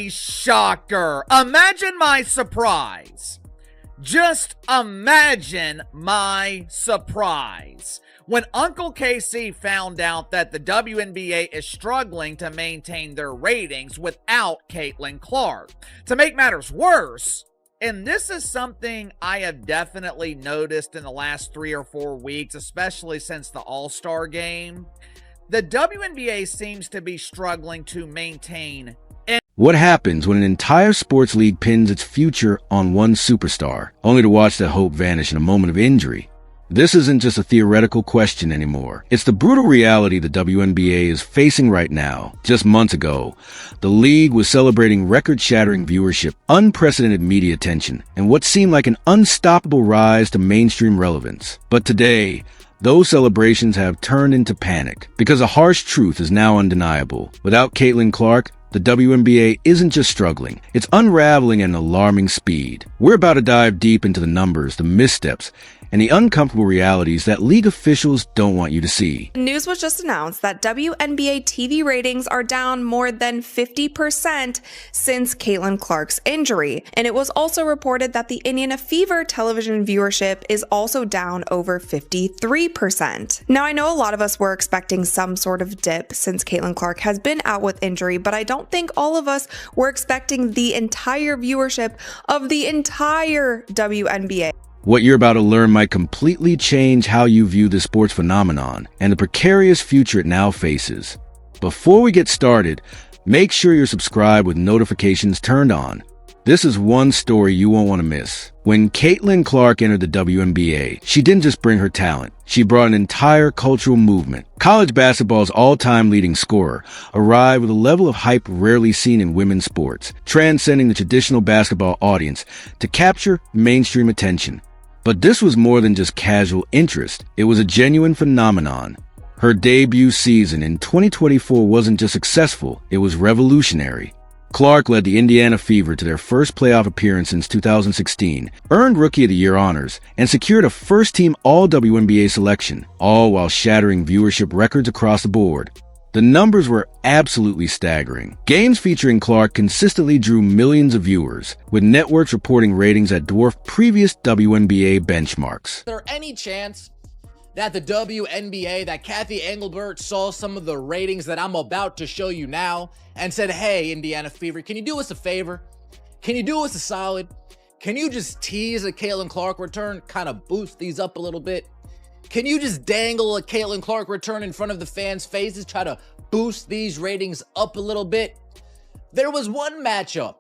a shocker. Imagine my surprise. Just imagine my surprise when Uncle KC found out that the WNBA is struggling to maintain their ratings without Caitlin Clark. To make matters worse, and this is something I have definitely noticed in the last 3 or 4 weeks, especially since the All-Star game, the WNBA seems to be struggling to maintain. What happens when an entire sports league pins its future on one superstar, only to watch that hope vanish in a moment of injury? This isn't just a theoretical question anymore. It's the brutal reality the WNBA is facing right now. Just months ago, the league was celebrating record-shattering viewership, unprecedented media attention, and what seemed like an unstoppable rise to mainstream relevance. But today, those celebrations have turned into panic, because a harsh truth is now undeniable. Without Caitlin Clark, the WNBA isn't just struggling, it's unraveling at an alarming speed. We're about to dive deep into the numbers, the missteps, and the uncomfortable realities that league officials don't want you to see. News was just announced that WNBA TV ratings are down more than 50% since Caitlin Clark's injury. And it was also reported that the Indiana Fever television viewership is also down over 53%. Now, I know a lot of us were expecting some sort of dip since Caitlin Clark has been out with injury, but I don't think all of us were expecting the entire viewership of the entire WNBA. What you're about to learn might completely change how you view this sports phenomenon and the precarious future it now faces. Before we get started, make sure you're subscribed with notifications turned on. This is one story you won't want to miss. When Caitlin Clark entered the WNBA, she didn't just bring her talent. She brought an entire cultural movement. College basketball's all-time leading scorer arrived with a level of hype rarely seen in women's sports, transcending the traditional basketball audience to capture mainstream attention. But this was more than just casual interest. It was a genuine phenomenon. Her debut season in 2024 wasn't just successful, it was revolutionary. Clark led the Indiana Fever to their first playoff appearance since 2016, earned Rookie of the Year honors, and secured a first-team All-WNBA selection, all while shattering viewership records across the board. The numbers were absolutely staggering. Games featuring Clark consistently drew millions of viewers, with networks reporting ratings that dwarfed previous WNBA benchmarks. Is there any chance that the WNBA, that Kathy Engelbert saw some of the ratings that I'm about to show you now and said, hey, Indiana Fever, can you do us a favor? Can you do us a solid? Can you just tease a Caitlin Clark return, kind of boost these up a little bit? Can you just dangle a Caitlin Clark return in front of the fans' faces, try to boost these ratings up a little bit? There was one matchup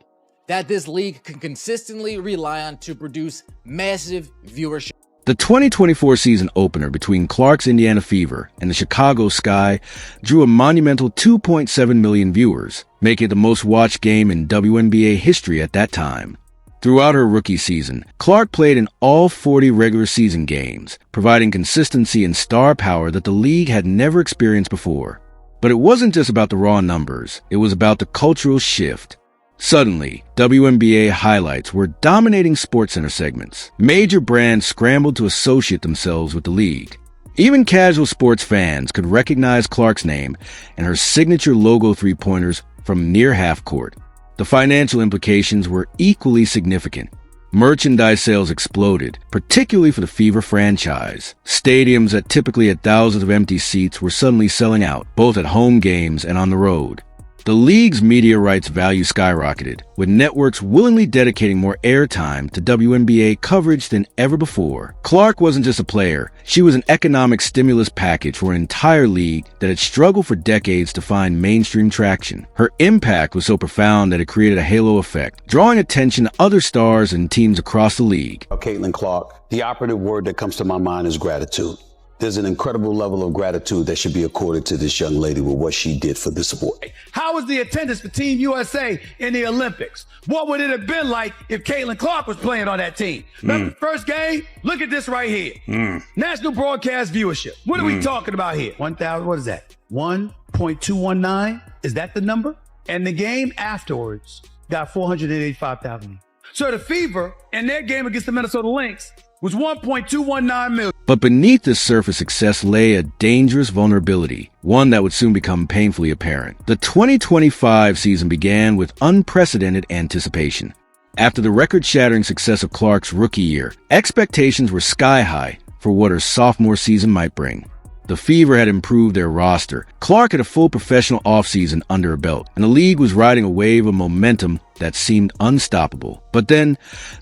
that this league can consistently rely on to produce massive viewership. The 2024 season opener between Clark's Indiana Fever and the Chicago Sky drew a monumental 2.7 million viewers, making it the most watched game in WNBA history at that time. Throughout her rookie season, Clark played in all 40 regular season games, providing consistency and star power that the league had never experienced before. But it wasn't just about the raw numbers, it was about the cultural shift. Suddenly, WNBA highlights were dominating SportsCenter segments. Major brands scrambled to associate themselves with the league. Even casual sports fans could recognize Clark's name and her signature logo three-pointers from near half-court. The financial implications were equally significant. Merchandise sales exploded, particularly for the Fever franchise. Stadiums that typically had thousands of empty seats were suddenly selling out, both at home games and on the road. The league's media rights value skyrocketed, with networks willingly dedicating more airtime to WNBA coverage than ever before. Clark wasn't just a player, she was an economic stimulus package for an entire league that had struggled for decades to find mainstream traction. Her impact was so profound that it created a halo effect, drawing attention to other stars and teams across the league. Caitlin Clark, the operative word that comes to my mind is gratitude. There's an incredible level of gratitude that should be accorded to this young lady with what she did for the sport. How was the attendance for Team USA in the Olympics? What would it have been like if Caitlin Clark was playing on that team? Remember the first game? Look at this right here. National broadcast viewership. What are we talking about here? 1,000, what is that? 1.219? Is that the number? And the game afterwards got 485,000. So the Fever, in their game against the Minnesota Lynx, was 1.219 million. But beneath this surface success lay a dangerous vulnerability, one that would soon become painfully apparent. The 2025 season began with unprecedented anticipation. After the record-shattering success of Clark's rookie year, expectations were sky-high for what her sophomore season might bring. The Fever had improved their roster. Clark had a full professional offseason under her belt, and the league was riding a wave of momentum that seemed unstoppable. But then,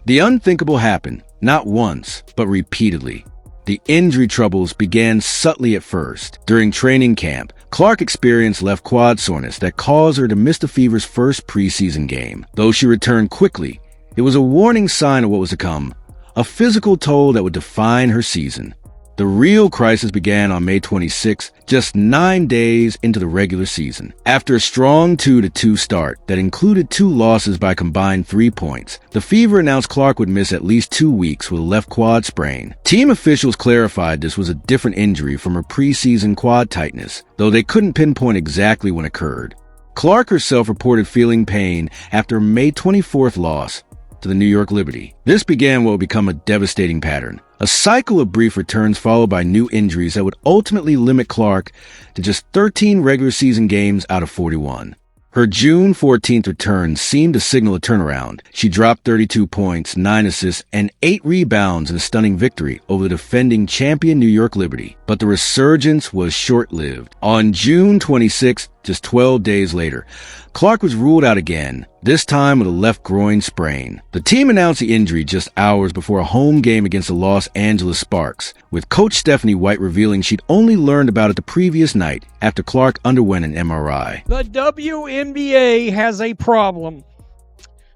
the unthinkable happened, not once, but repeatedly. The injury troubles began subtly at first. During training camp, Clark experienced left quad soreness that caused her to miss the Fever's first preseason game. Though she returned quickly, it was a warning sign of what was to come, a physical toll that would define her season. The real crisis began on May 26, just 9 days into the regular season. After a strong 2-2 start that included 2 losses by combined 3 points, the Fever announced Clark would miss at least 2 weeks with a left quad sprain. Team officials clarified this was a different injury from her preseason quad tightness, though they couldn't pinpoint exactly when it occurred. Clark herself reported feeling pain after a May 24th loss to the New York Liberty. This began what would become a devastating pattern. A cycle of brief returns followed by new injuries that would ultimately limit Clark to just 13 regular season games out of 41. Her June 14th return seemed to signal a turnaround. She dropped 32 points, 9 assists, and 8 rebounds in a stunning victory over the defending champion New York Liberty. But the resurgence was short-lived. On June 26th, just 12 days later, Clark was ruled out again, this time with a left groin sprain. The team announced the injury just hours before a home game against the Los Angeles Sparks, with Coach Stephanie White revealing she'd only learned about it the previous night after Clark underwent an MRI. The WNBA has a problem,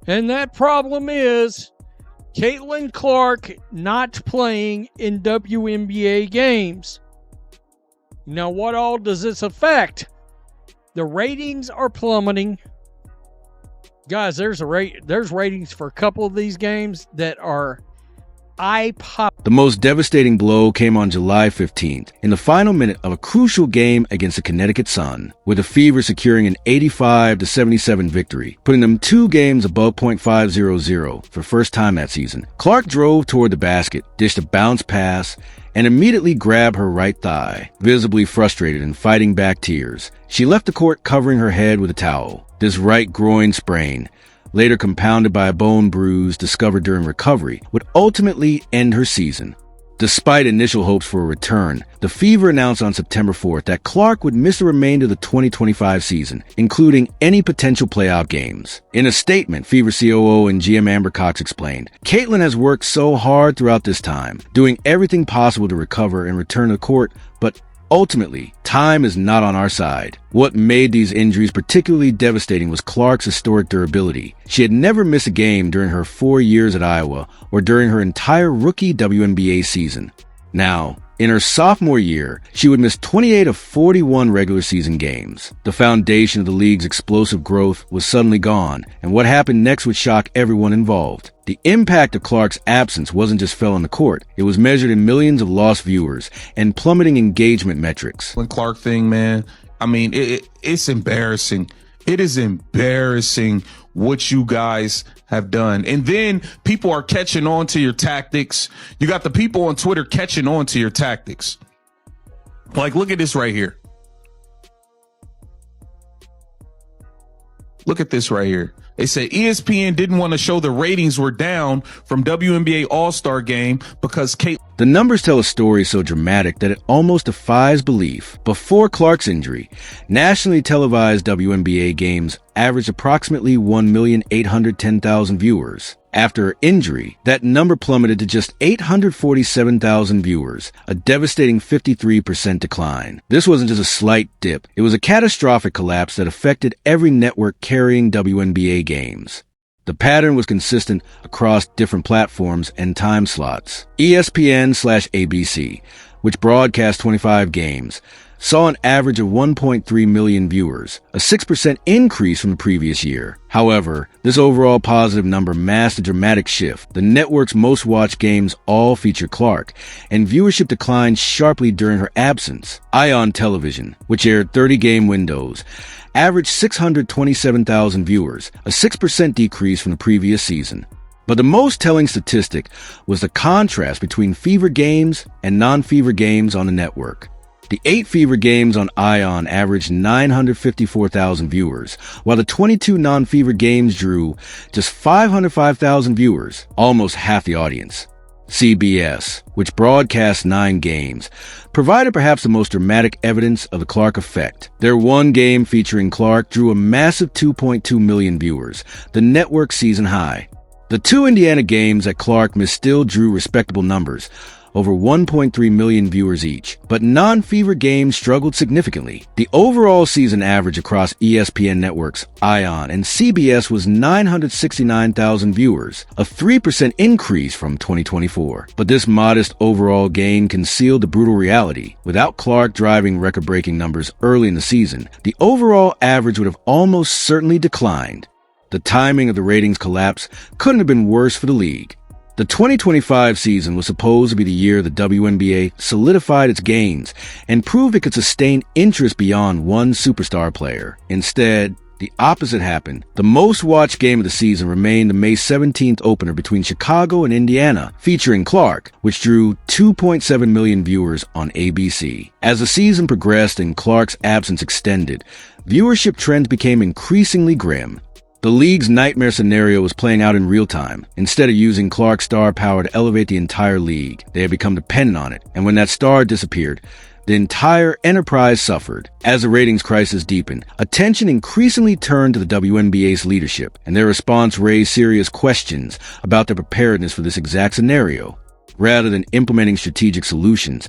and that problem is Caitlin Clark not playing in WNBA games. Now, what all does this affect? The ratings are plummeting. Guys, there's ratings for a couple of these games that are eye-popping. The most devastating blow came on July 15th, in the final minute of a crucial game against the Connecticut Sun, with the Fever securing an 85-77 victory, putting them 2 games above .500 for the first time that season. Clark drove toward the basket, dished a bounce pass, and immediately grabbed her right thigh, visibly frustrated and fighting back tears. She left the court covering her head with a towel. This right groin sprain, later compounded by a bone bruise discovered during recovery, would ultimately end her season. Despite initial hopes for a return, the Fever announced on September 4th that Clark would miss the remainder of the 2025 season, including any potential playoff games. In a statement, Fever COO and GM Amber Cox explained, "Caitlin has worked so hard throughout this time, doing everything possible to recover and return to the court, but ultimately, time is not on our side." What made these injuries particularly devastating was Clark's historic durability. She had never missed a game during her 4 years at Iowa or during her entire rookie WNBA season. Now, in her sophomore year, she would miss 28 of 41 regular season games. The foundation of the league's explosive growth was suddenly gone, and what happened next would shock everyone involved. The impact of Clark's absence wasn't just felt on the court. It was measured in millions of lost viewers and plummeting engagement metrics. When Clark thing, man, I mean, it's embarrassing. It is embarrassing what you guys have done. And then people are catching on to your tactics. You got the people on Twitter catching on to your tactics. Like, look at this right here. Look at this right here. They said ESPN didn't want to show the ratings were down from WNBA All-Star Game because Kate. The numbers tell a story so dramatic that it almost defies belief. Before Clark's injury, nationally televised WNBA games averaged approximately 1,810,000 viewers. After her injury, that number plummeted to just 847,000 viewers, a devastating 53% decline. This wasn't just a slight dip. It was a catastrophic collapse that affected every network carrying WNBA games. The pattern was consistent across different platforms and time slots. ESPN/ABC, which broadcast 25 games, saw an average of 1.3 million viewers, a 6% increase from the previous year. However, this overall positive number masked a dramatic shift. The network's most watched games all feature Clark, and viewership declined sharply during her absence. Ion Television, which aired 30-game windows, averaged 627,000 viewers, a 6% decrease from the previous season. But the most telling statistic was the contrast between Fever games and non-Fever games on the network. The 8 Fever games on ION averaged 954,000 viewers, while the 22 non-Fever games drew just 505,000 viewers, almost half the audience. CBS, which broadcast 9 games, provided perhaps the most dramatic evidence of the Clark effect. Their one game featuring Clark drew a massive 2.2 million viewers, the network season high. The 2 Indiana games that Clark missed still drew respectable numbers, over 1.3 million viewers each, but non-Fever games struggled significantly. The overall season average across ESPN networks, ION, and CBS was 969,000 viewers, a 3% increase from 2024. But this modest overall gain concealed the brutal reality. Without Clark driving record-breaking numbers early in the season, the overall average would have almost certainly declined. The timing of the ratings collapse couldn't have been worse for the league. The 2025 season was supposed to be the year the WNBA solidified its gains and proved it could sustain interest beyond one superstar player. Instead, the opposite happened. The most watched game of the season remained the May 17th opener between Chicago and Indiana, featuring Clark, which drew 2.7 million viewers on ABC. As the season progressed and Clark's absence extended, viewership trends became increasingly grim. The league's nightmare scenario was playing out in real time. Instead of using Clark's star power to elevate the entire league, they had become dependent on it. And when that star disappeared, the entire enterprise suffered. As the ratings crisis deepened, attention increasingly turned to the WNBA's leadership, and their response raised serious questions about their preparedness for this exact scenario. Rather than implementing strategic solutions,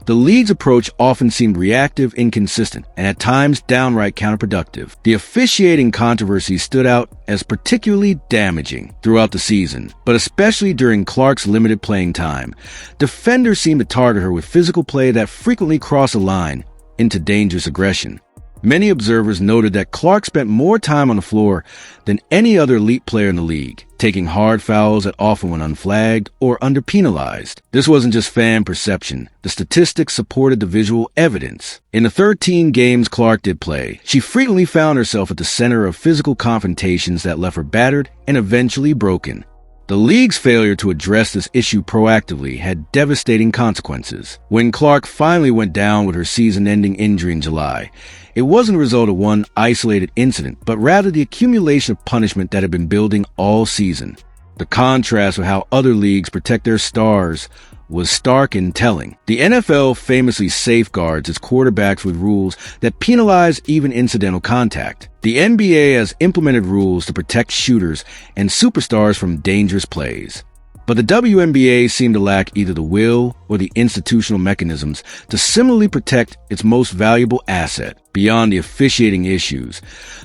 the league's approach often seemed reactive, inconsistent, and at times downright counterproductive. The officiating controversy stood out as particularly damaging throughout the season, but especially during Clark's limited playing time. Defenders seemed to target her with physical play that frequently crossed a line into dangerous aggression. Many observers noted that Clark spent more time on the floor than any other elite player in the league, taking hard fouls that often went unflagged or underpenalized. This wasn't just fan perception. The statistics supported the visual evidence. In the 13 games Clark did play, she frequently found herself at the center of physical confrontations that left her battered and eventually broken. The league's failure to address this issue proactively had devastating consequences. When Clark finally went down with her season-ending injury in July, it wasn't a result of one isolated incident, but rather the accumulation of punishment that had been building all season. The contrast with how other leagues protect their stars was stark and telling. The NFL famously safeguards its quarterbacks with rules that penalize even incidental contact. The NBA has implemented rules to protect shooters and superstars from dangerous plays. But the WNBA seemed to lack either the will or the institutional mechanisms to similarly protect its most valuable asset. Beyond the officiating issues,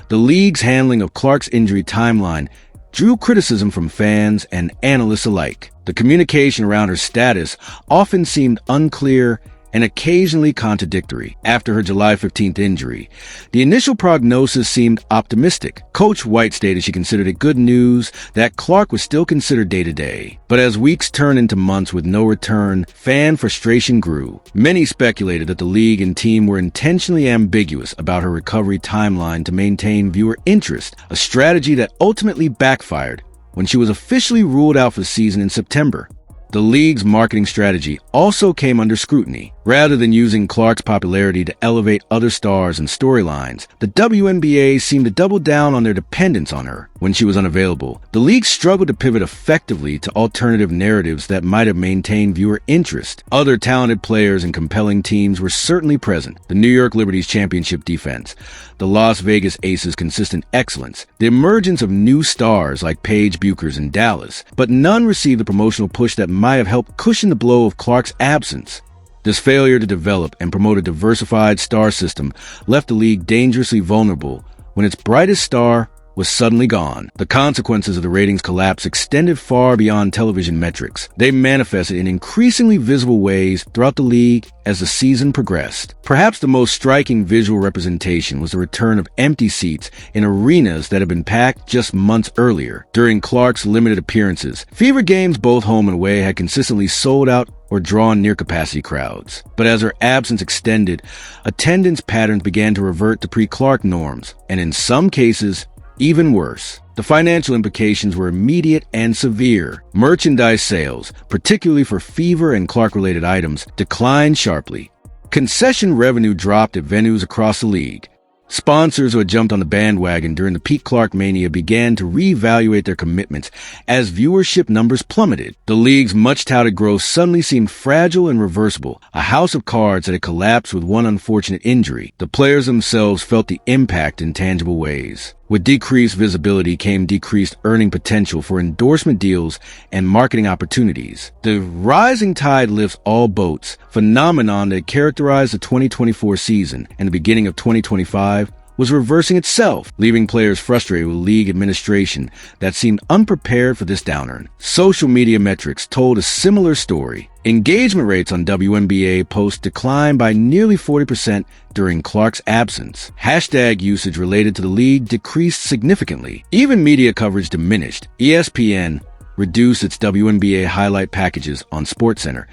the league's handling of Clark's injury timeline drew criticism from fans and analysts alike. The communication around her status often seemed unclear and occasionally contradictory. After her July 15th injury, the initial prognosis seemed optimistic. Coach White stated she considered it good news that Clark was still considered day-to-day. But as weeks turned into months with no return, fan frustration grew. Many speculated that the league and team were intentionally ambiguous about her recovery timeline to maintain viewer interest, a strategy that ultimately backfired when she was officially ruled out for the season in September. The league's marketing strategy also came under scrutiny. Rather than using Clark's popularity to elevate other stars and storylines, the WNBA seemed to double down on their dependence on her. When she was unavailable, the league struggled to pivot effectively to alternative narratives that might have maintained viewer interest. Other talented players and compelling teams were certainly present. The New York Liberty's championship defense, the Las Vegas Aces' consistent excellence, the emergence of new stars like Paige Buchers in Dallas, but none received the promotional push that might have helped cushion the blow of Clark's absence. This failure to develop and promote a diversified star system left the league dangerously vulnerable when its brightest star was suddenly gone. The consequences of the ratings collapse extended far beyond television metrics. They manifested in increasingly visible ways throughout the league as the season progressed. Perhaps the most striking visual representation was the return of empty seats in arenas that had been packed just months earlier. During Clark's limited appearances, Fever games both home and away had consistently sold out or drawn near-capacity crowds. But as her absence extended, attendance patterns began to revert to pre-Clark norms, and in some cases, Even worse, the financial implications were immediate and severe. Merchandise sales, particularly for Fever and Clark-related items, declined sharply. Concession revenue dropped at venues across the league. Sponsors who had jumped on the bandwagon during the peak Clark mania began to reevaluate their commitments as viewership numbers plummeted. The league's much-touted growth suddenly seemed fragile and reversible, a house of cards that had collapsed with one unfortunate injury. The players themselves felt the impact in tangible ways. With decreased visibility came decreased earning potential for endorsement deals and marketing opportunities. The rising tide lifts all boats phenomenon that characterized the 2024 season and the beginning of 2025 was reversing itself, leaving players frustrated with league administration that seemed unprepared for this downturn. Social media metrics told a similar story. Engagement rates on WNBA posts declined by nearly 40% during Clark's absence. Hashtag usage related to the league decreased significantly. Even media coverage diminished. ESPN reduced its WNBA highlight packages on SportsCenter,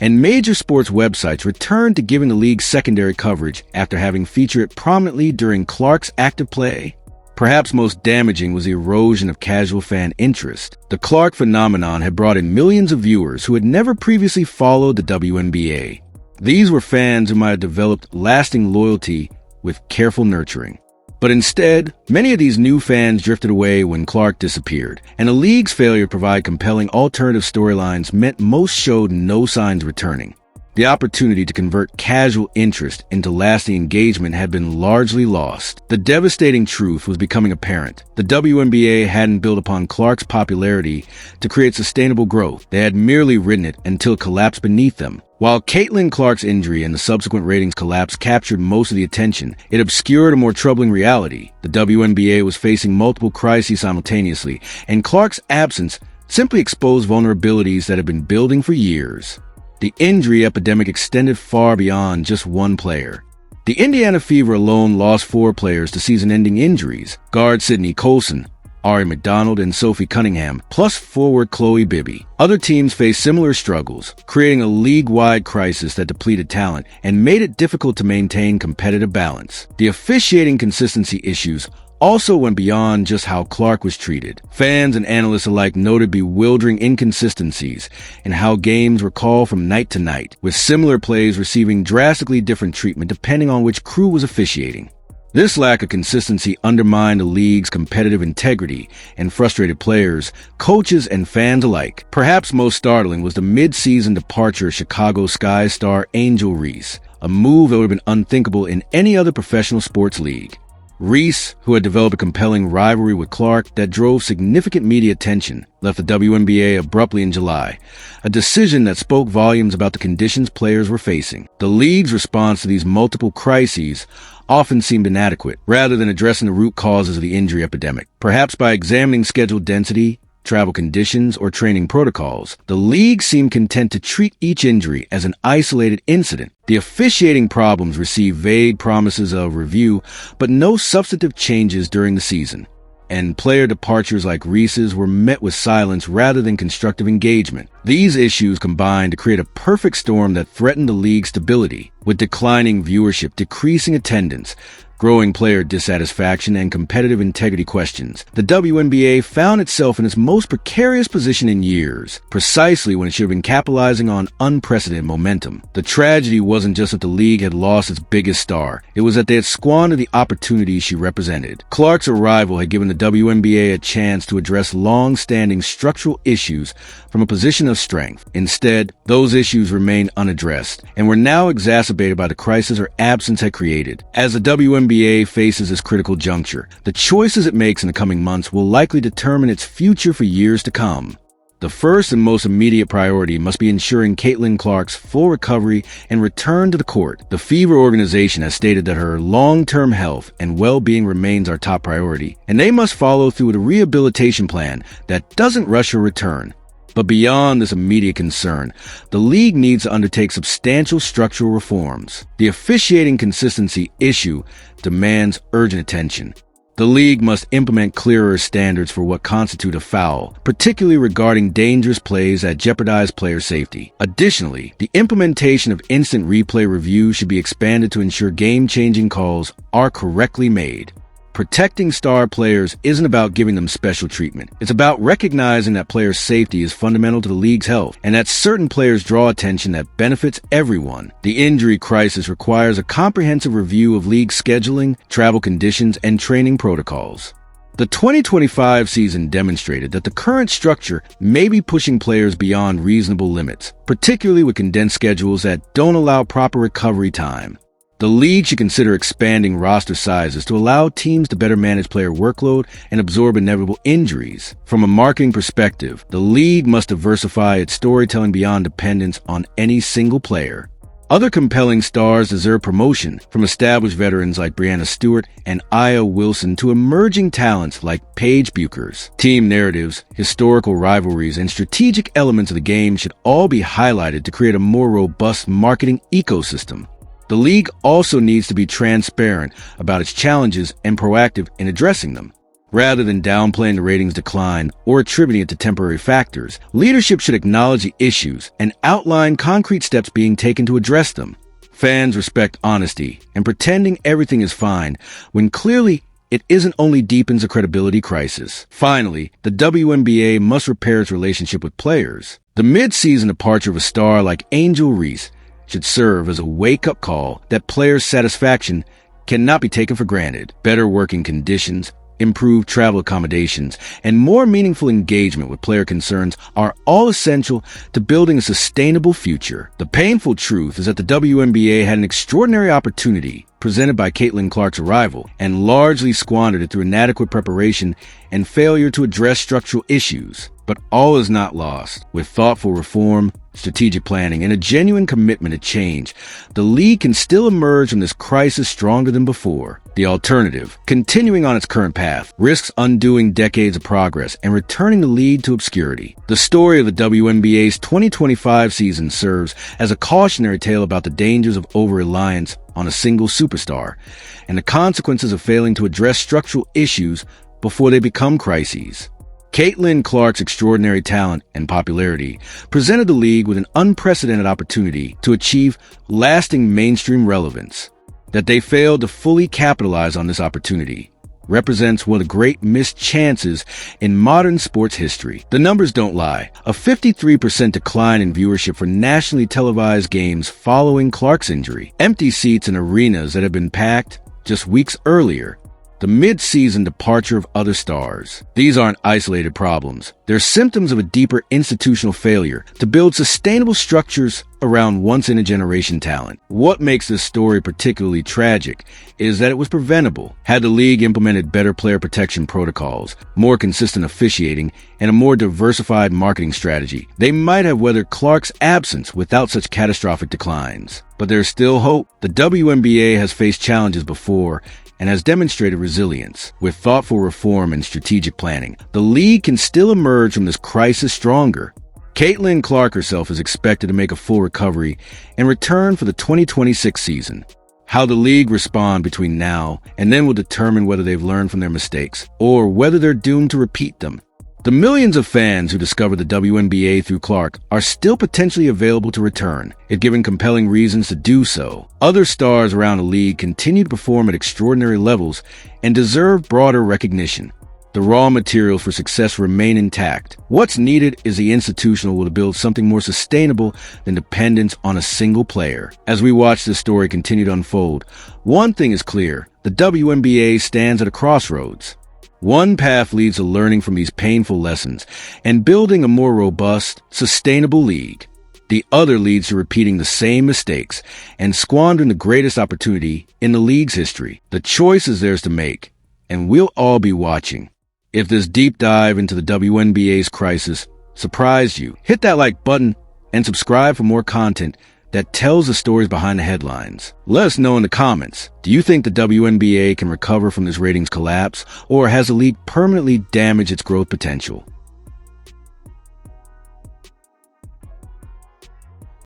and major sports websites returned to giving the league secondary coverage after having featured it prominently during Clark's active play. Perhaps most damaging was the erosion of casual fan interest. The Clark phenomenon had brought in millions of viewers who had never previously followed the WNBA. These were fans who might have developed lasting loyalty with careful nurturing. But instead, many of these new fans drifted away when Clark disappeared, and the league's failure to provide compelling alternative storylines meant most showed no signs of returning. The opportunity to convert casual interest into lasting engagement had been largely lost. The devastating truth was becoming apparent. The WNBA hadn't built upon Clark's popularity to create sustainable growth. They had merely ridden it until it collapsed beneath them. While Caitlin Clark's injury and the subsequent ratings collapse captured most of the attention, it obscured a more troubling reality. The WNBA was facing multiple crises simultaneously, and Clark's absence simply exposed vulnerabilities that had been building for years. The injury epidemic extended far beyond just one player. The Indiana Fever alone lost 4 players to season-ending injuries: guard Sydney Colson, Ari McDonald, and Sophie Cunningham, plus forward Chloe Bibby. Other teams faced similar struggles, creating a league-wide crisis that depleted talent and made it difficult to maintain competitive balance. The officiating consistency issues also went beyond just how Clark was treated. Fans and analysts alike noted bewildering inconsistencies in how games were called from night to night, with similar plays receiving drastically different treatment depending on which crew was officiating. This lack of consistency undermined the league's competitive integrity and frustrated players, coaches, and fans alike. Perhaps most startling was the mid-season departure of Chicago Sky star Angel Reese, a move that would have been unthinkable in any other professional sports league. Reese, who had developed a compelling rivalry with Clark that drove significant media attention, left the WNBA abruptly in July, a decision that spoke volumes about the conditions players were facing. The league's response to these multiple crises often seemed inadequate, rather than addressing the root causes of the injury epidemic. Perhaps by examining schedule density, travel conditions, or training protocols, the league seemed content to treat each injury as an isolated incident. The officiating problems received vague promises of review, but no substantive changes during the season. And player departures like Reese's were met with silence rather than constructive engagement. These issues combined to create a perfect storm that threatened the league's stability, with declining viewership, decreasing attendance, growing player dissatisfaction, and competitive integrity questions. The WNBA found itself in its most precarious position in years, precisely when it should have been capitalizing on unprecedented momentum. The tragedy wasn't just that the league had lost its biggest star, it was that they had squandered the opportunities she represented. Clark's arrival had given the WNBA a chance to address long-standing structural issues from a position of strength. Instead, those issues remained unaddressed, and were now exacerbated by the crisis her absence had created. As the WNBA faces this critical juncture, the choices it makes in the coming months will likely determine its future for years to come. The first and most immediate priority must be ensuring Caitlin Clark's full recovery and return to the court. The Fever organization has stated that her long-term health and well-being remains our top priority, and they must follow through with a rehabilitation plan that doesn't rush her return. But beyond this immediate concern, the league needs to undertake substantial structural reforms. The officiating consistency issue demands urgent attention. The league must implement clearer standards for what constitute a foul, particularly regarding dangerous plays that jeopardize player safety. Additionally, the implementation of instant replay review should be expanded to ensure game-changing calls are correctly made. Protecting star players isn't about giving them special treatment. It's about recognizing that players' safety is fundamental to the league's health, and that certain players draw attention that benefits everyone. The injury crisis requires a comprehensive review of league scheduling, travel conditions, and training protocols. The 2025 season demonstrated that the current structure may be pushing players beyond reasonable limits, particularly with condensed schedules that don't allow proper recovery time. The league should consider expanding roster sizes to allow teams to better manage player workload and absorb inevitable injuries. From a marketing perspective, the league must diversify its storytelling beyond dependence on any single player. Other compelling stars deserve promotion, from established veterans like Breanna Stewart and Aya Wilson to emerging talents like Paige Buchers. Team narratives, historical rivalries, and strategic elements of the game should all be highlighted to create a more robust marketing ecosystem. The league also needs to be transparent about its challenges and proactive in addressing them. Rather than downplaying the ratings decline or attributing it to temporary factors, leadership should acknowledge the issues and outline concrete steps being taken to address them. Fans respect honesty, and pretending everything is fine when clearly it isn't only deepens a credibility crisis. Finally, the WNBA must repair its relationship with players. The mid-season departure of a star like Angel Reese should serve as a wake-up call that players' satisfaction cannot be taken for granted. Better working conditions, improved travel accommodations, and more meaningful engagement with player concerns are all essential to building a sustainable future. The painful truth is that the WNBA had an extraordinary opportunity presented by Caitlin Clark's arrival and largely squandered it through inadequate preparation and failure to address structural issues. But all is not lost. With thoughtful reform, strategic planning, and a genuine commitment to change, the league can still emerge from this crisis stronger than before. The alternative, continuing on its current path, risks undoing decades of progress and returning the league to obscurity. The story of the WNBA's 2025 season serves as a cautionary tale about the dangers of over-reliance on a single superstar and the consequences of failing to address structural issues before they become crises. Caitlin Clark's extraordinary talent and popularity presented the league with an unprecedented opportunity to achieve lasting mainstream relevance. That they failed to fully capitalize on this opportunity represents one of the great missed chances in modern sports history. The numbers don't lie. A 53% decline in viewership for nationally televised games following Clark's injury. Empty seats in arenas that had been packed just weeks earlier. The mid-season departure of other stars. These aren't isolated problems. They're symptoms of a deeper institutional failure to build sustainable structures around once-in-a-generation talent. What makes this story particularly tragic is that it was preventable. Had the league implemented better player protection protocols, more consistent officiating, and a more diversified marketing strategy, they might have weathered Clark's absence without such catastrophic declines. But there's still hope. The WNBA has faced challenges before and has demonstrated resilience. With thoughtful reform and strategic planning, the league can still emerge from this crisis stronger. Caitlin Clark herself is expected to make a full recovery and return for the 2026 season. How the league respond between now and then will determine whether they've learned from their mistakes or whether they're doomed to repeat them. The millions of fans who discovered the WNBA through Clark are still potentially available to return, if given compelling reasons to do so. Other stars around the league continue to perform at extraordinary levels and deserve broader recognition. The raw materials for success remain intact. What's needed is the institutional will to build something more sustainable than dependence on a single player. As we watch this story continue to unfold, one thing is clear: the WNBA stands at a crossroads. One path leads to learning from these painful lessons and building a more robust, sustainable league. The other leads to repeating the same mistakes and squandering the greatest opportunity in the league's history. The choice is theirs to make, and we'll all be watching. If this deep dive into the WNBA's crisis surprised you, hit that like button and subscribe for more content that tells the stories behind the headlines. Let us know in the comments. Do you think the WNBA can recover from this ratings collapse, or has the league permanently damaged its growth potential?